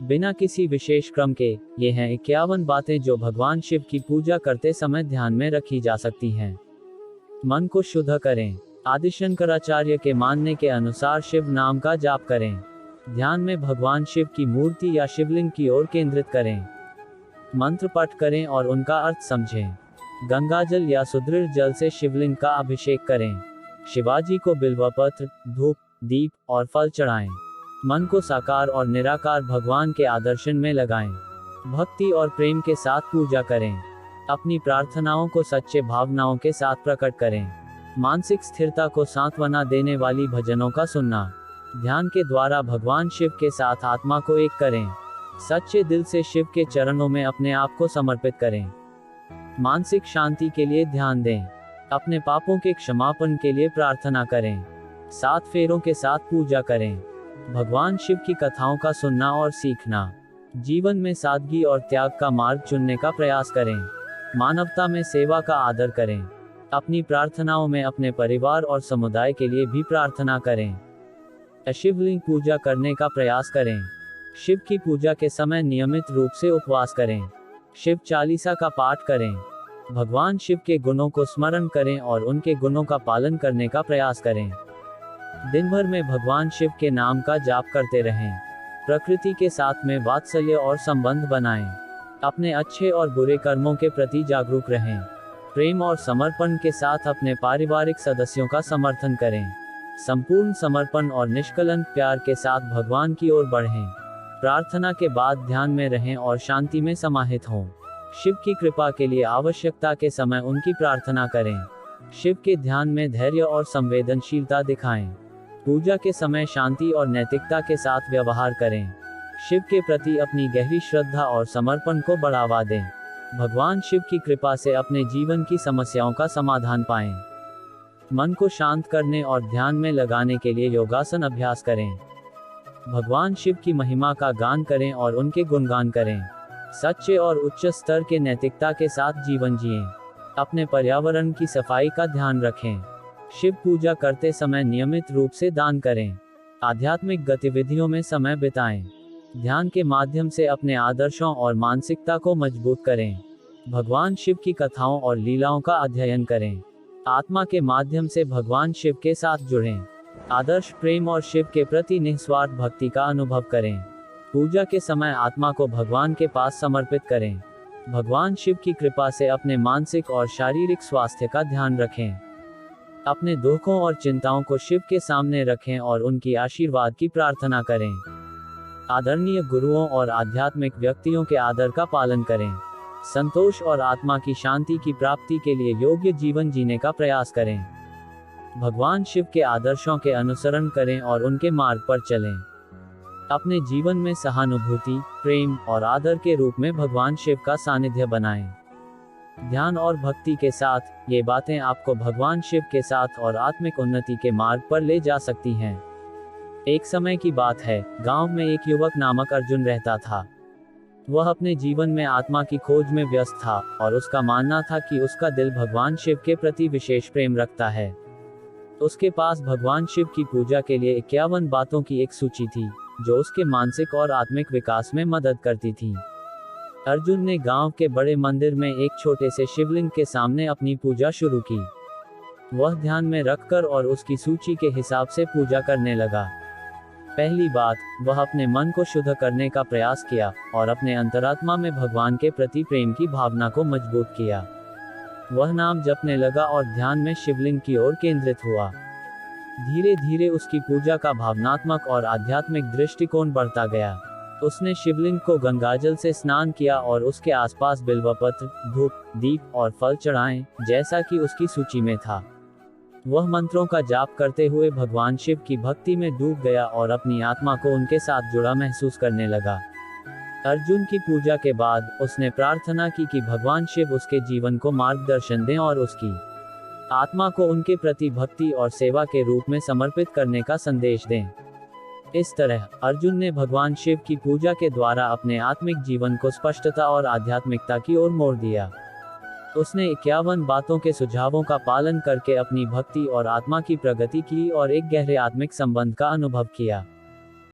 बिना किसी विशेष क्रम के, ये हैं 51 बातें जो भगवान शिव की पूजा करते समय ध्यान में रखी जा सकती हैं। मन को शुद्ध करें। आदि शंकराचार्य के मानने के अनुसार शिव नाम का जाप करें। ध्यान में भगवान शिव की मूर्ति या शिवलिंग की ओर केंद्रित करें। मंत्र पाठ करें और उनका अर्थ समझें। गंगाजल या सुदृढ़ जल से शिवलिंग का अभिषेक करें। शिवाजी को बिल्वपत्र, धूप, दीप और फल चढ़ाएं। मन को साकार और निराकार भगवान के आदर्शन में लगाएं। भक्ति और प्रेम के साथ पूजा करें। अपनी प्रार्थनाओं को सच्चे भावनाओं के साथ प्रकट करें। मानसिक स्थिरता को सांत्वना देने वाली भजनों का सुनना। ध्यान के द्वारा भगवान शिव के साथ आत्मा को एक करें। सच्चे दिल से शिव के चरणों में अपने आप को समर्पित करें। मानसिक शांति के लिए ध्यान दें। अपने पापों के क्षमापन के लिए प्रार्थना करें। 7 फेरों के साथ पूजा करें। भगवान शिव की कथाओं का सुनना और सीखना। जीवन में सादगी और त्याग का मार्ग चुनने का प्रयास करें। मानवता में सेवा का आदर करें। अपनी प्रार्थनाओं में अपने परिवार और समुदाय के लिए भी प्रार्थना करें। शिवलिंग पूजा करने का प्रयास करें। शिव की पूजा के समय नियमित रूप से उपवास करें। शिव चालीसा का पाठ करें। भगवान शिव के गुणों को स्मरण करें और उनके गुणों का पालन करने का प्रयास करें। दिन भर में भगवान शिव के नाम का जाप करते रहें। प्रकृति के साथ में वात्सल्य और संबंध बनाएं। अपने अच्छे और बुरे कर्मों के प्रति जागरूक रहें। प्रेम और समर्पण के साथ अपने पारिवारिक सदस्यों का समर्थन करें। संपूर्ण समर्पण और निष्कलंक प्यार के साथ भगवान की ओर बढ़ें। प्रार्थना के बाद ध्यान में रहें और शांति में समाहित हों। शिव की कृपा के लिए आवश्यकता के समय उनकी प्रार्थना करें। शिव के ध्यान में धैर्य और संवेदनशीलता दिखाएं। पूजा के समय शांति और नैतिकता के साथ व्यवहार करें। शिव के प्रति अपनी गहरी श्रद्धा और समर्पण को बढ़ावा दें। भगवान शिव की कृपा से अपने जीवन की समस्याओं का समाधान पाएं। मन को शांत करने और ध्यान में लगाने के लिए योगासन अभ्यास करें। भगवान शिव की महिमा का गान करें और उनके गुणगान करें। सच्चे और उच्च स्तर के नैतिकता के साथ जीवन जिएं। अपने पर्यावरण की सफाई का ध्यान रखें। शिव पूजा करते समय नियमित रूप से दान करें। आध्यात्मिक गतिविधियों में समय बिताएं। ध्यान के माध्यम से अपने आदर्शों और मानसिकता को मजबूत करें। भगवान शिव की कथाओं और लीलाओं का अध्ययन करें। आत्मा के माध्यम से भगवान शिव के साथ जुड़ें। आदर्श प्रेम और शिव के प्रति निस्वार्थ भक्ति का अनुभव करें। पूजा के समय आत्मा को भगवान के पास समर्पित करें। भगवान शिव की कृपा से अपने मानसिक और शारीरिक स्वास्थ्य का ध्यान रखें। अपने दुखों और चिंताओं को शिव के सामने रखें और उनकी आशीर्वाद की प्रार्थना करें। आदरणीय गुरुओं और आध्यात्मिक व्यक्तियों के आदर का पालन करें। संतोष और आत्मा की शांति की प्राप्ति के लिए योग्य जीवन जीने का प्रयास करें। भगवान शिव के आदर्शों के अनुसरण करें और उनके मार्ग पर चलें। अपने जीवन में सहानुभूति, प्रेम और आदर के रूप में भगवान शिव का सानिध्य बनाएं। ध्यान और भक्ति के साथ ये बातें आपको भगवान शिव के साथ और आत्मिक उन्नति के मार्ग पर ले जा सकती हैं। एक समय की बात है, गांव में एक युवक नामक अर्जुन रहता था। वह अपने जीवन में आत्मा की खोज में व्यस्त था और उसका मानना था कि उसका दिल भगवान शिव के प्रति विशेष प्रेम रखता है। उसके पास भगवान शिव की पूजा के लिए 51 बातों की एक सूची थी, जो उसके मानसिक और आत्मिक विकास में मदद करती थी। अर्जुन ने गांव के बड़े मंदिर में एक छोटे से शिवलिंग के सामने अपनी पूजा शुरू की। वह ध्यान में रखकर और उसकी सूची के हिसाब से पूजा करने लगा। पहली बात, वह अपने मन को शुद्ध करने का प्रयास किया और अपने अंतरात्मा में भगवान के प्रति प्रेम की भावना को मजबूत किया। वह नाम जपने लगा और ध्यान में शिवलिंग की ओर केंद्रित हुआ। धीरे धीरे उसकी पूजा का भावनात्मक और आध्यात्मिक दृष्टिकोण बढ़ता गया। उसने शिवलिंग को गंगाजल से स्नान किया और उसके आसपास बिल्वपत्र, धूप, दीप और फल चढ़ाएं, जैसा कि उसकी सूची में था। वह मंत्रों का जाप करते हुए भगवान शिव की भक्ति में डूब गया और अपनी आत्मा को उनके साथ जुड़ा महसूस करने लगा। अर्जुन की पूजा के बाद उसने प्रार्थना की कि भगवान शिव उसके जीवन को मार्गदर्शन दें और उसकी आत्मा को उनके प्रति भक्ति और सेवा के रूप में समर्पित करने का संदेश दें। इस तरह अर्जुन ने भगवान शिव की पूजा के द्वारा अपने आत्मिक जीवन को स्पष्टता और आध्यात्मिकता की ओर मोड़ दिया। उसने 51 बातों के सुझावों का पालन करके अपनी भक्ति और आत्मा की प्रगति की और एक गहरे आत्मिक संबंध का अनुभव किया।